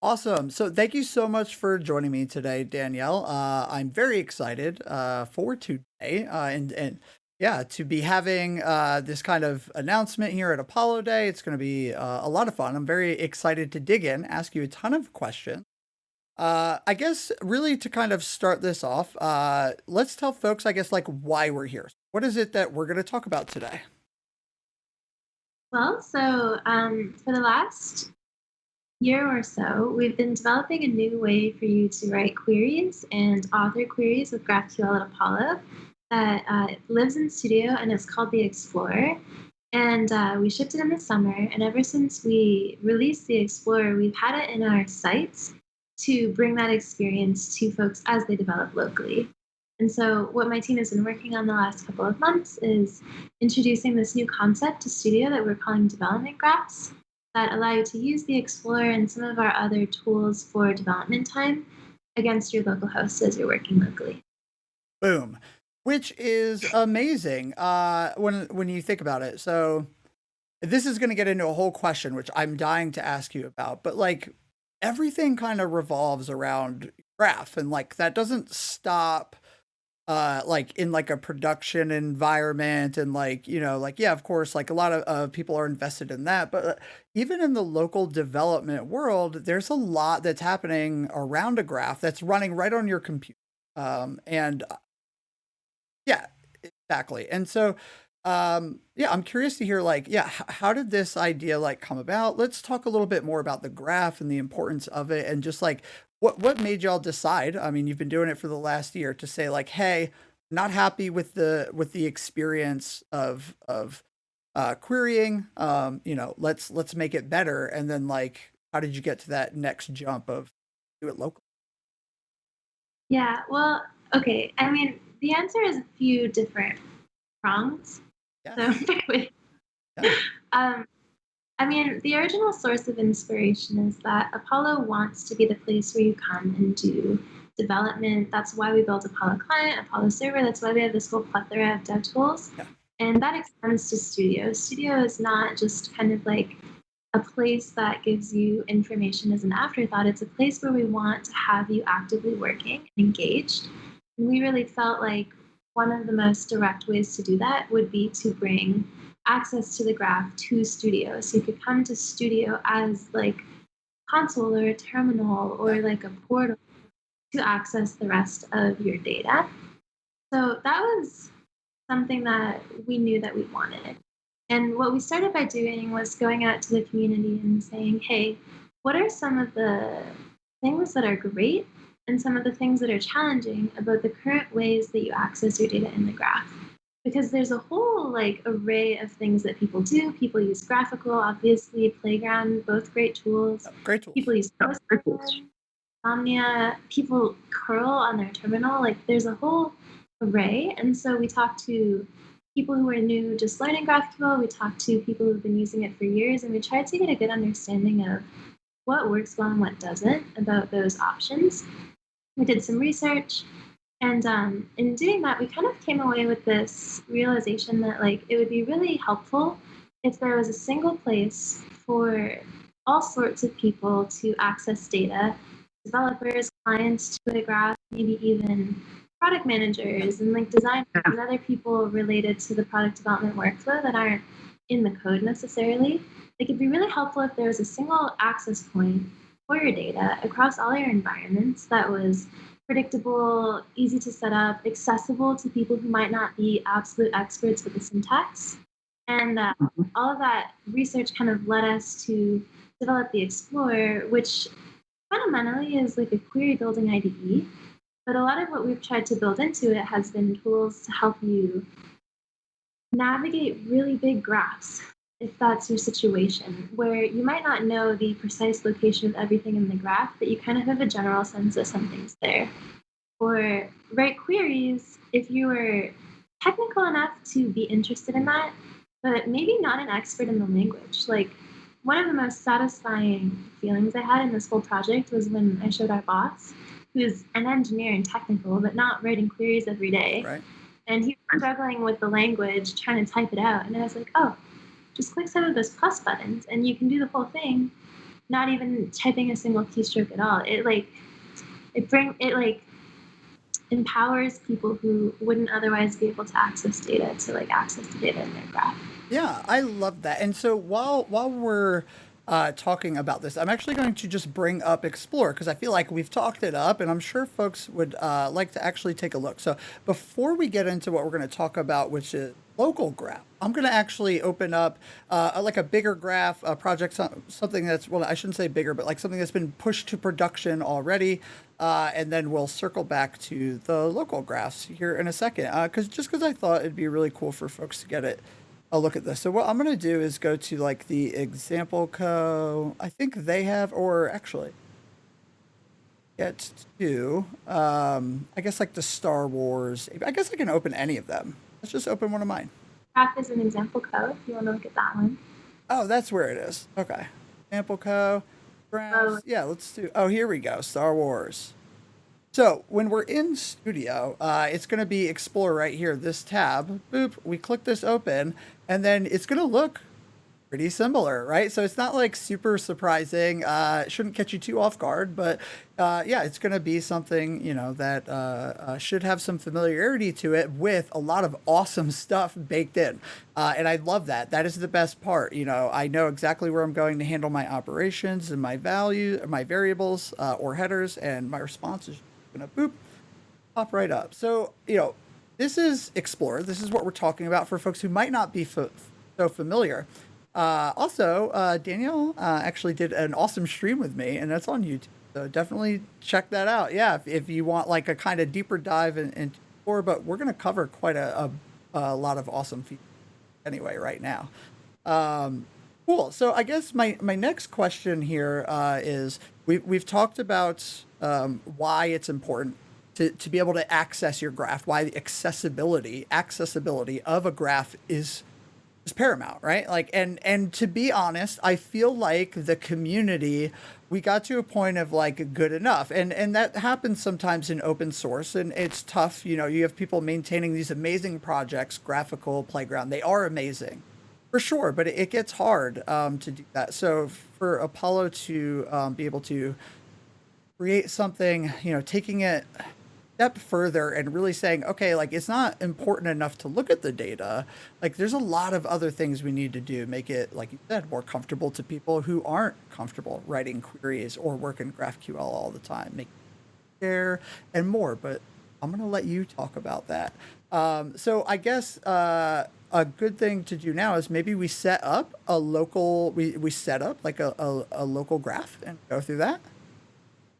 Awesome. So thank you so much for joining me today, Danielle. I'm very excited for today, and yeah, to be having this kind of announcement here at Apollo Day. It's going to be a lot of fun. I'm very excited to dig in, ask you a ton of questions. I guess really to kind of start this off, let's tell folks, I guess, like why we're here. What is it that we're going to talk about today? For the last year or so, we've been developing a new way for you to write queries and author queries with GraphQL at Apollo that lives in Studio and it's called the Explorer. And we shipped it in the summer. And ever since we released the Explorer, we've had it in our sites to bring that experience to folks as they develop locally. And so, what my team has been working on the last couple of months is introducing this new concept to Studio that we're calling development graphs that allow you to use the Explorer and some of our other tools for development time against your local hosts as you're working locally. Boom. Which is amazing when you think about it. So this is going to get into a whole question, which I'm dying to ask you about. But like everything kind of revolves around graph, and like that doesn't stop like in like a production environment, and like like yeah, of course, like a lot of people are invested in that, but even in the local development world, there's a lot that's happening around a graph that's running right on your computer. And yeah, exactly. And so, yeah, I'm curious to hear like, yeah, how did this idea like come about? Let's talk a little bit more about the graph and the importance of it, and just like what made y'all decide? I mean, you've been doing it for the last year to say like, hey, not happy with the experience of querying. Let's make it better. And then like, how did you get to that next jump of do it locally? Okay. I mean, the answer is a few different prongs. Yeah, So, bear with. yeah, um, I mean, the original source of inspiration is that Apollo wants to be the place where you come and do development. That's why we built Apollo Client, Apollo Server. That's why we have this whole plethora of dev tools. yeah. And that extends to Studio. Studio is not just kind of like a place that gives you information as an afterthought. It's a place where we want to have you actively working and engaged. And we really felt like one of the most direct ways to do that would be to bring access to the graph to Studio. So you could come to Studio as like console or a terminal Yeah. or like a portal to access the rest of your data. So that was something that we knew that we wanted. And what we started by doing was going out to the community and saying, hey, what are some of the things that are great and some of the things that are challenging about the current ways that you access your data in the graph? Because there's a whole like array of things that people do. People use GraphQL, obviously, Playground, both great tools. Great tools. People use Postman, Omnia, people curl on their terminal. Like there's a whole array. And so we talked to people who are new just learning GraphQL. We talked to people who've been using it for years, and we tried to get a good understanding of what works well and what doesn't about those options. We did some research, and in doing that, we kind of came away with this realization that like it would be really helpful if there was a single place for all sorts of people to access data, developers, clients to the graph, maybe even product managers and like designers and other people related to the product development workflow that aren't in the code necessarily. Like it'd be really helpful if there was a single access point for your data across all your environments that was predictable, easy to set up, accessible to people who might not be absolute experts with the syntax. And all of that research kind of led us to develop the Explorer, which fundamentally is like a query building IDE. But a lot of what we've tried to build into it has been tools to help you navigate really big graphs, if that's your situation, where you might not know the precise location of everything in the graph, but you kind of have a general sense that something's there. Or write queries if you were technical enough to be interested in that, but maybe not an expert in the language. Like one of the most satisfying feelings I had in this whole project was when I showed our boss, who's an engineer and technical, but not writing queries every day. Right. And he was struggling with the language, trying to type it out. And I was like, oh, just click some of those plus buttons and you can do the whole thing not even typing a single keystroke at all. It like empowers people who wouldn't otherwise be able to access data to like access the data in their graph. Yeah, I love that. And so while we're talking about this, I'm actually going to just bring up Explore because I feel like we've talked it up, and I'm sure folks would like to actually take a look. So before we get into what we're going to talk about, which is local graph, I'm going to actually open up like a bigger graph project, something that's, well, I shouldn't say bigger, but like something that's been pushed to production already. And then we'll circle back to the local graphs here in a second, because I thought it'd be really cool for folks to get it a look at this. So what I'm going to do is go to like the example co. I think they have, or actually get to, I guess like the Star Wars. I guess I can open any of them. Let's just open one of mine. Graph is an example code if you want to look at that one. Oh, that's where it is. Okay. Example co. Oh, Graphs. Yeah, let's do. Oh, here we go. Star Wars. So when we're in Studio, it's going to be Explore right here, this tab. Boop, we click this open, and then it's going to look pretty similar, right? So it's not like super surprising. It shouldn't catch you too off guard, but yeah, it's going to be something, that should have some familiarity to it with a lot of awesome stuff baked in. And I love that. That is the best part. I know exactly where I'm going to handle my operations and my variables or headers, and my response is going to boop, pop right up. So, this is Explore. This is what we're talking about for folks who might not be so familiar. Also, Danielle actually did an awesome stream with me, and that's on YouTube. So definitely check that out. Yeah, if you want like a kind of deeper dive into Explore, but we're going to cover quite a lot of awesome features anyway right now. Cool. So I guess my next question here is we've talked about why it's important to be able to access your graph, why the accessibility of a graph is paramount, right? Like, and to be honest, I feel like the community, we got to a point of like good enough, and that happens sometimes in open source, and it's tough. You have people maintaining these amazing projects, graphical playground. They are amazing, for sure, but it gets hard to do that. So for Apollo to be able to create something, taking it step further and really saying, okay, like it's not important enough to look at the data. Like there's a lot of other things we need to do, make it, like you said, more comfortable to people who aren't comfortable writing queries or work in GraphQL all the time, make it share and more. But I'm going to let you talk about that. So I guess a good thing to do now is maybe we set up a local, we set up like a local graph and go through that.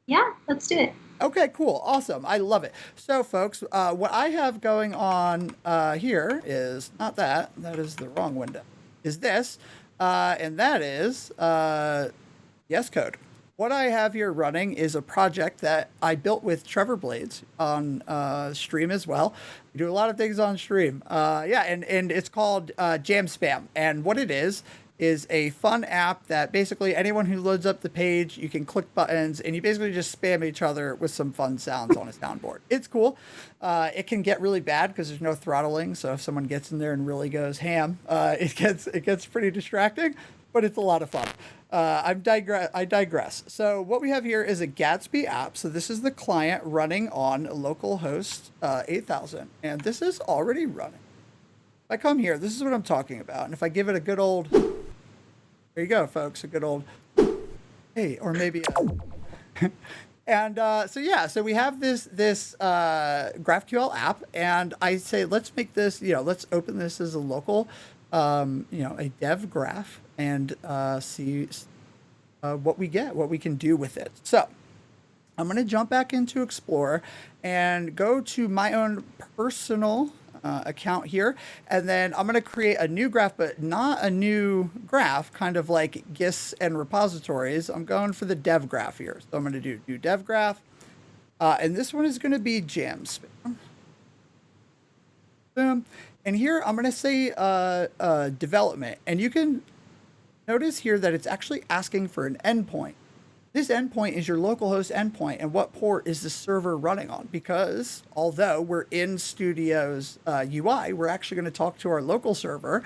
Yeah, let's do it. Okay, cool. Awesome. I love it. So, folks, what I have going on here is not that. That is the wrong window. Is this. And that is Yes Code. What I have here running is a project that I built with Trevor Blades on stream as well. We do a lot of things on stream. Yeah, and it's called Jam Spam. And what it is a fun app that basically anyone who loads up the page, you can click buttons and you basically just spam each other with some fun sounds on a soundboard. It's cool. It can get really bad because there's no throttling. So if someone gets in there and really goes ham, it gets pretty distracting, but it's a lot of fun. I digress. So what we have here is a Gatsby app. So this is the client running on localhost 8000, and this is already running. If I come here, this is what I'm talking about. And if I give it a good old, there you go, folks, a good old, hey, or maybe, and so we have this GraphQL app, and I say, let's make this, let's open this as a local, a dev graph, and see what we get, what we can do with it. So I'm going to jump back into Explorer and go to my own personal account here, and then I'm going to create a new graph, but not a new graph, kind of like GIS and repositories. I'm going for the dev graph here. So I'm going to do new dev graph, and this one is going to be Jam Spam. Boom. And here I'm going to say development, and you can notice here that it's actually asking for an endpoint. This endpoint is your localhost endpoint, and what port is the server running on? Because although we're in Studio's UI, we're actually going to talk to our local server,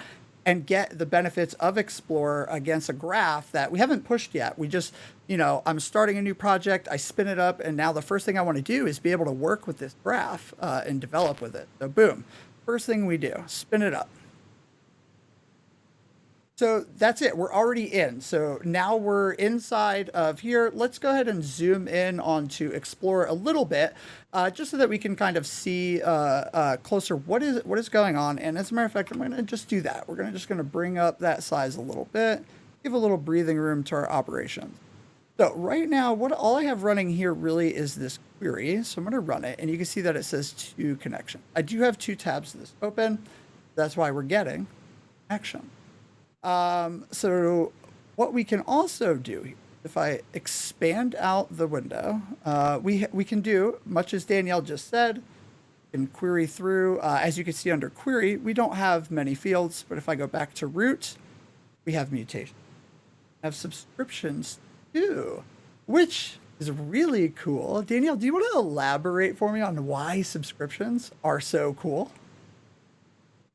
and get the benefits of Explorer against a graph that we haven't pushed yet. We just, I'm starting a new project, I spin it up, and now the first thing I want to do is be able to work with this graph and develop with it. So boom, first thing we do, spin it up. So that's it. We're already in. So now we're inside of here. Let's go ahead and zoom in onto Explorer a little bit, just so that we can kind of see closer what is going on. And as a matter of fact, I'm going to just do that. We're just going to bring up that size a little bit, give a little breathing room to our operations. So right now, all I have running here really is this query. So I'm going to run it, and you can see that it says 2 connection. I do have 2 tabs of this open. That's why we're getting connection. So what we can also do, if I expand out the window, we can do, much as Danielle just said, and query through. As you can see under query, we don't have many fields, but if I go back to root, we have mutation. We have subscriptions too, which is really cool. Danielle, do you want to elaborate for me on why subscriptions are so cool?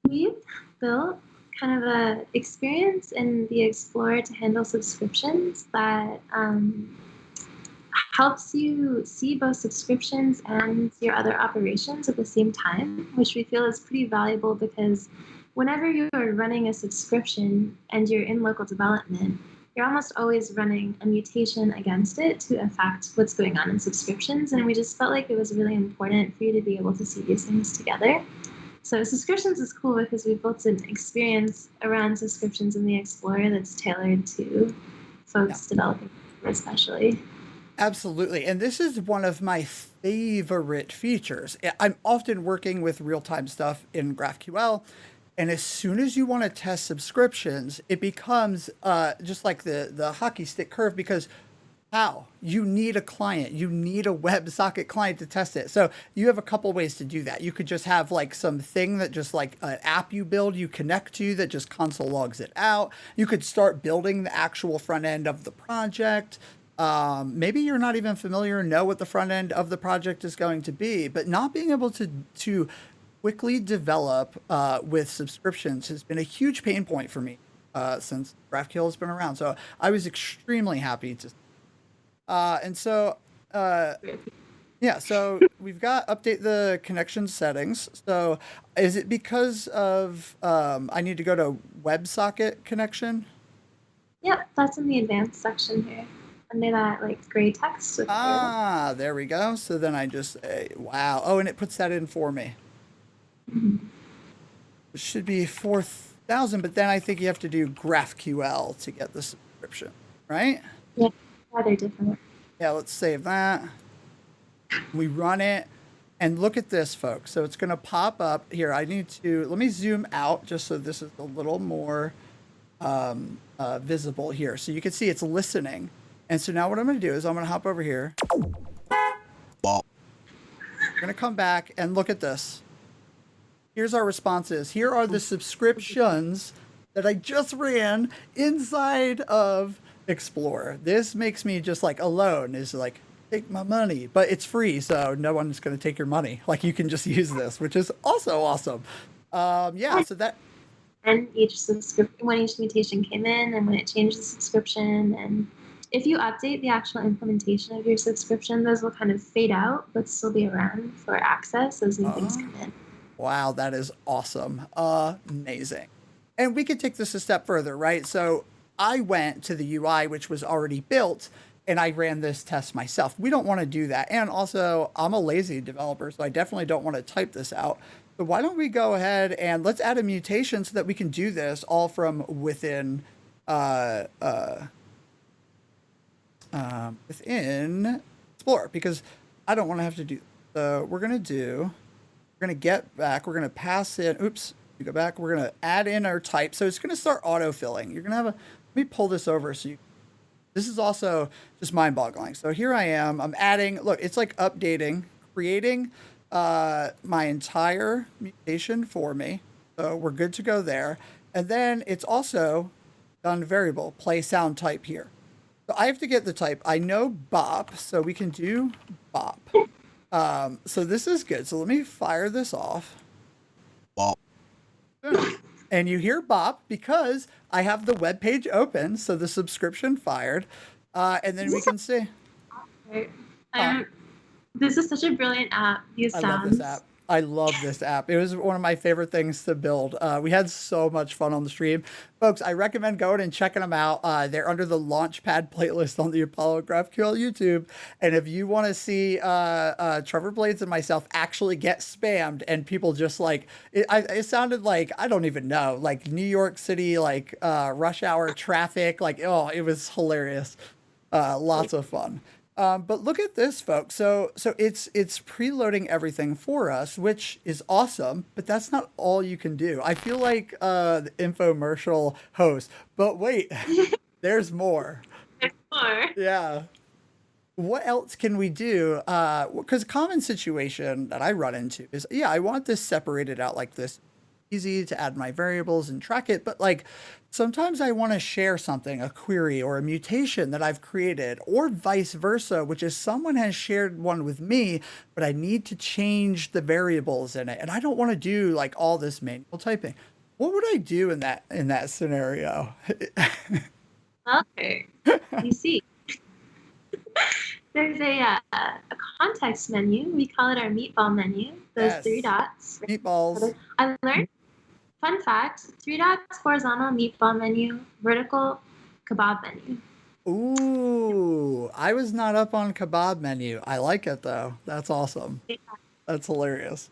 We've built kind of a experience in the Explorer to handle subscriptions that helps you see both subscriptions and your other operations at the same time, which we feel is pretty valuable because whenever you're running a subscription and you're in local development, you're almost always running a mutation against it to affect what's going on in subscriptions. And we just felt like it was really important for you to be able to see these things together. So subscriptions is cool because we built an experience around subscriptions in the Explorer that's tailored to folks developing especially. Absolutely. And this is one of my favorite features. I'm often working with real-time stuff in GraphQL, and as soon as you want to test subscriptions, it becomes just like the hockey stick curve, because how? You need a client. You need a WebSocket client to test it. So you have a couple ways to do that. You could just have like something that just like an app you build, you connect to, that just console logs it out. You could start building the actual front end of the project. Maybe you're not even familiar and know what the front end of the project is going to be, but not being able to quickly develop with subscriptions has been a huge pain point for me since GraphQL has been around. So I was extremely happy to. And so, yeah, so we've got update the connection settings. So is it because of I need to go to WebSocket connection? Yep, that's in the advanced section here. Under that like gray text. There we go. So then I just say, wow. Oh, and it puts that in for me. Mm-hmm. It should be 4,000, but then I think you have to do GraphQL to get the subscription, right? Yeah, they're different. Yeah, let's save that. We run it, and look at this, folks. So it's going to pop up here. Let me zoom out just so this is a little more visible here. So you can see it's listening. And so now what I'm going to do is I'm going to hop over here. I'm going to come back and look at this. Here's our responses. Here are the subscriptions that I just ran inside of Explorer. This makes me just like alone is like, take my money, but it's free. So no one's going to take your money. Like you can just use this, which is also awesome. Yeah. So that. And when each mutation came in and when it changed the subscription, and if you update the actual implementation of your subscription, those will kind of fade out, but still be around for access as new things come in. Wow, that is awesome. Amazing. And we could take this a step further, right? So I went to the UI, which was already built, and I ran this test myself. We don't want to do that. And also, I'm a lazy developer, so I definitely don't want to type this out. So why don't we go ahead and let's add a mutation so that we can do this all from within within Explorer, because I don't want to have to do. So we're going to get back, we're going to pass in, oops, you go back, we're going to add in our type. So it's going to start autofilling. You're going to have let me pull this over. This is also just mind boggling. So here I am, I'm adding, look, it's like updating, creating my entire mutation for me. So we're good to go there. And then it's also done variable, play sound type here. So I have to get the type. I know bop, so we can do bop. So this is good. So let me fire this off. Bop. And you hear bop because I have the web page open, so the subscription fired. And then we can see. Right. Huh? I'm, this is such a brilliant app. These I love this sounds. app. I love this app. It was one of my favorite things to build. We had so much fun on the stream. Folks, I recommend going and checking them out. They're under the Launchpad playlist on the Apollo GraphQL YouTube. And if you want to see Trevor Blades and myself actually get spammed and people just like, it sounded like, I don't even know, like New York City, like rush hour traffic. Like, oh, it was hilarious. Lots of fun. But look at this, folks. So it's preloading everything for us, which is awesome. But that's not all you can do. I feel like the infomercial host. But wait, there's more. There's more. Yeah. What else can we do? Because a common situation that I run into is, yeah, I want this separated out like this, easy to add my variables and track it, but like sometimes I want to share something, a query or a mutation that I've created, or vice versa, which is someone has shared one with me, but I need to change the variables in it, and I don't want to do like all this manual typing. What would I do in that scenario? Okay. You see, there's a context menu. We call it our meatball menu. Those three Yes, dots. meatballs. I learned, fun fact, three dots, horizontal, meatball menu, vertical, kebab menu. Ooh, I was not up on kebab menu. I like it though. That's awesome. Yeah. That's hilarious.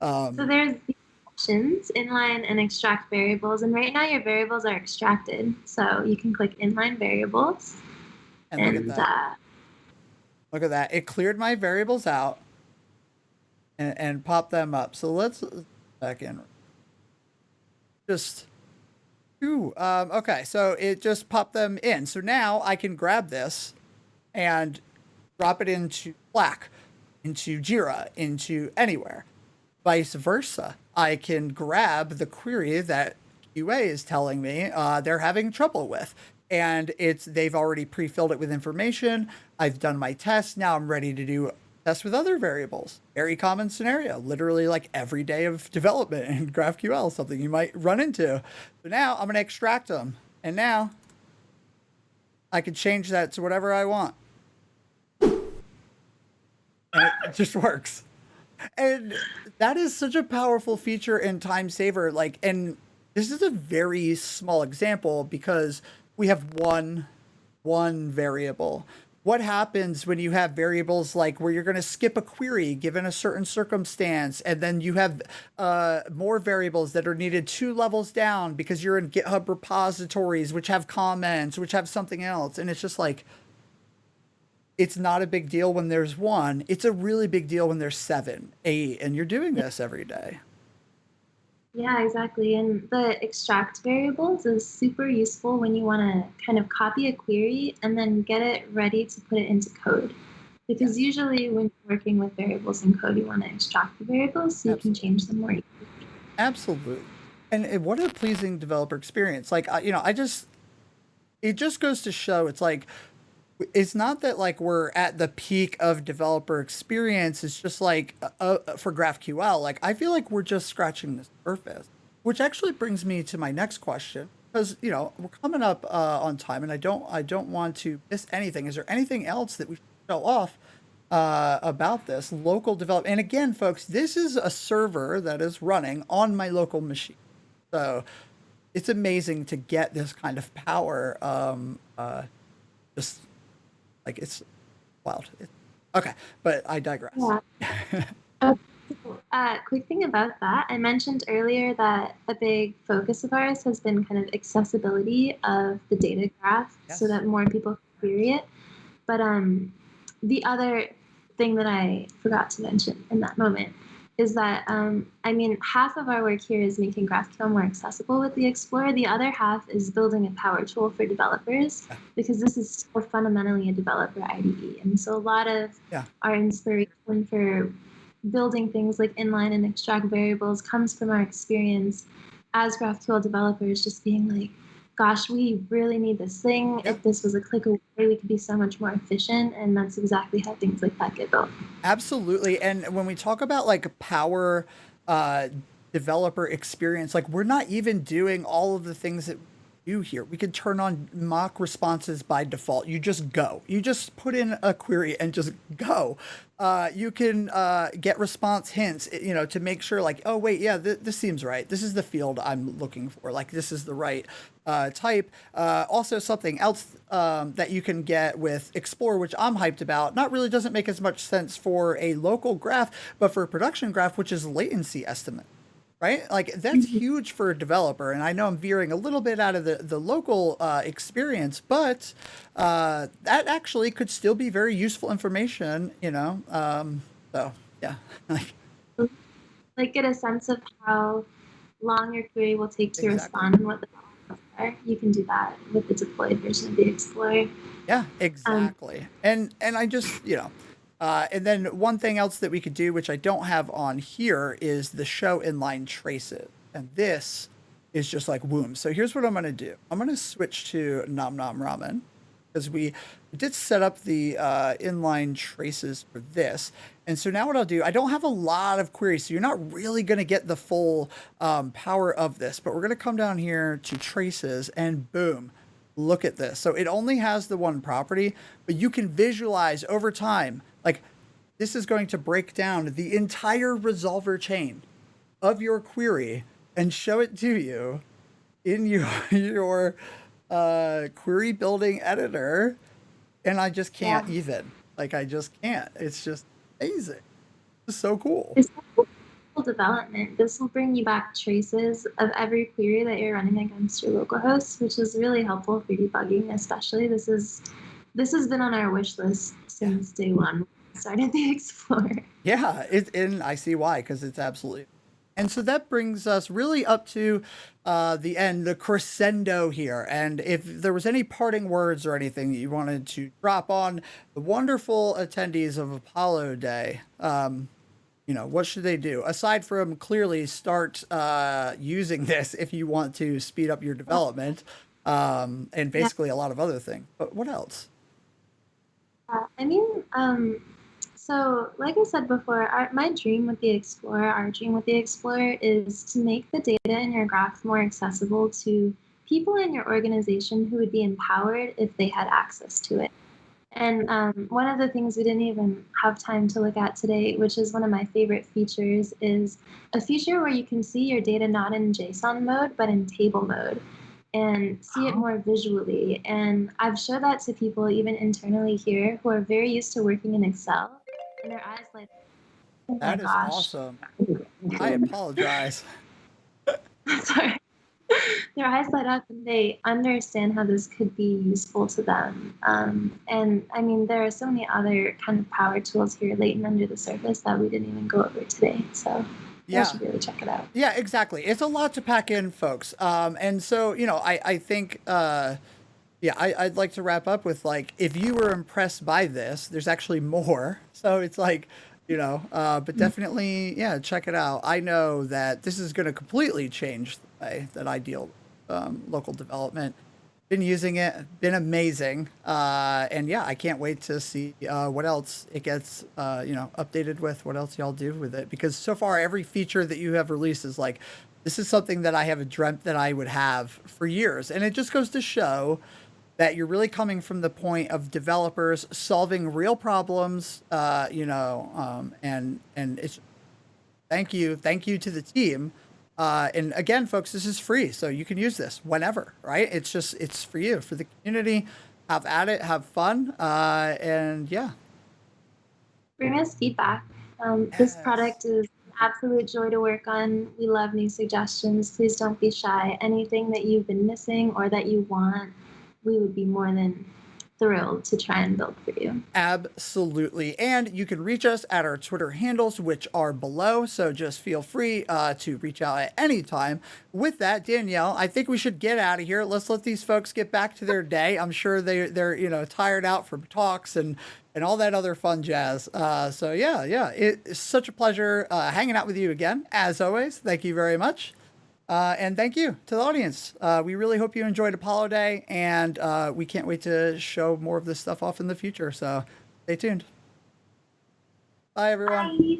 So Um, there's the options, inline and extract variables. And right now your variables are extracted. So you can click inline variables and look at and that. Look at that. It cleared my variables out and popped them up. So let's back in. Just ooh, okay, so it just popped them in. So now I can grab this and drop it into Slack, into Jira, into anywhere. Vice versa, I can grab the query that QA is telling me they're having trouble with. And they've already pre-filled it with information. I've done my test. Now I'm ready to do tests with other variables. Very common scenario, literally like every day of development in GraphQL, something you might run into. So now I'm going to extract them. And now I can change that to whatever I want. And it just works. And that is such a powerful feature and time saver. Like, and this is a very small example because we have one variable. What happens when you have variables like where you're going to skip a query given a certain circumstance, and then you have more variables that are needed two levels down because you're in GitHub repositories, which have comments, which have something else, and it's just like it's not a big deal when there's one. It's a really big deal when there's 7, 8, and you're doing this every day. Yeah, exactly. And the extract variables is super useful when you want to kind of copy a query and then get it ready to put it into code. Because Yes, usually when you're working with variables in code, you want to extract the variables so you can absolutely. change them more easily. Absolutely. And what a pleasing developer experience. Like, it just goes to show it's like, it's not that like we're at the peak of developer experience. It's just like for GraphQL, like I feel like we're just scratching the surface, which actually brings me to my next question because we're coming up on time, and I don't want to miss anything. Is there anything else that we should show off about this local develop? And again, folks, this is a server that is running on my local machine, so it's amazing to get this kind of power. Just like it's wild. Okay, but I digress. Yeah. Uh, quick thing about that, I mentioned earlier that a big focus of ours has been kind of accessibility of the data graph so Yes. that more people can query it. But the other thing that I forgot to mention in that moment is that, I mean, half of our work here is making GraphQL more accessible with the Explorer. The other half is building a power tool for developers because this is still fundamentally a developer IDE. And so a lot of Yeah. our inspiration for building things like inline and extract variables comes from our experience as GraphQL developers, just being like, gosh, we really need this thing. Yeah. If this was a click away, we could be so much more efficient. And that's exactly how things like that get built. Absolutely. And when we talk about like power, uh, developer experience. Like, we're not even doing all of the things that we do here. We could turn on mock responses by default. You just go. You just put in a query and just go. You can get response hints, to make sure, like, oh wait, yeah, this seems right. This is the field I'm looking for. Like, this is the right type. Also, something else that you can get with Explore, which I'm hyped about, not really doesn't make as much sense for a local graph, but for a production graph, which is latency estimate. Right? Like, that's Mhm. huge for a developer. And I know I'm veering a little bit out of the local experience, but that actually could still be very useful information. So, yeah. Like, Like get a sense of how long your query will take to exactly. respond and what the problems are. You can do that with the deployed version of the Explorer. Yeah, Um, exactly. And I and then one thing else that we could do, which I don't have on here, is the show inline traces. And this is just like boom. So here's what I'm going to do. I'm going to switch to Nom Nom Ramen because we did set up the inline traces for this. And so now what I'll do, I don't have a lot of queries, so you're not really going to get the full power of this, but we're going to come down here to traces and boom, look at this. So it only has the one property, but you can visualize over time, like, this is going to break down the entire resolver chain of your query and show it to you in your query building editor. And I just yeah. can't even. Like, I just can't. It's just amazing. It's so cool. There's no development. This will bring you back traces of every query that you're running against your localhost, which is really helpful for debugging, especially. This has been on our wish list Yeah. since day one. We started the Explorer. Yeah, and I see why, because it's absolutely. And so that brings us really up to the end, the crescendo here. And if there was any parting words or anything that you wanted to drop on the wonderful attendees of Apollo Day, what should they do aside from clearly start using this if you want to speed up your development, and Yeah. basically a lot of other things. But what else? I mean, so like I said before, my dream with the Explorer, our dream with the Explorer is to make the data in your graph more accessible to people in your organization who would be empowered if they had access to it. And one of the things we didn't even have time to look at today, which is one of my favorite features, is a feature where you can see your data not in JSON mode, but in table mode and see it more visually. And I've showed that to people even internally here who are very used to working in Excel, and their eyes light up. Oh my That is gosh. awesome. I apologize. Sorry. Their eyes light up and they understand how this could be useful to them. And I mean, there are so many other kind of power tools here latent under the surface that we didn't even go over today. So you guys Yeah. should really check it out. Yeah, exactly. It's a lot to pack in, folks. And so, I think, yeah, I'd like to wrap up with, like, if you were impressed by this, there's actually more. So it's like, but definitely, yeah, check it out. I know that this is going to completely change the way that I deal with local development. Been using it, been amazing. And yeah, I can't wait to see what else it gets, updated with, what else y'all do with it. Because so far, every feature that you have released is like, this is something that I have dreamt that I would have for years. And it just goes to show that you're really coming from the point of developers solving real problems, and it's thank you to the team. And again, folks, this is free, so you can use this whenever, right? It's for you, for the community. Have at it, have fun, and yeah. Bring us feedback. This Yes. product is an absolute joy to work on. We love new suggestions. Please don't be shy. Anything that you've been missing or that you want, we would be more than thrilled to try and build for you. Absolutely. And you can reach us at our Twitter handles, which are below. So just feel free to reach out at any time. With that, Danielle, I think we should get out of here. Let's let these folks get back to their day. I'm sure they're tired out from talks and all that other fun jazz. So yeah, it's such a pleasure hanging out with you again, as always. Thank you very much. And thank you to the audience. We really hope you enjoyed Apollo Day, and we can't wait to show more of this stuff off in the future. So stay tuned. Bye, everyone. Bye.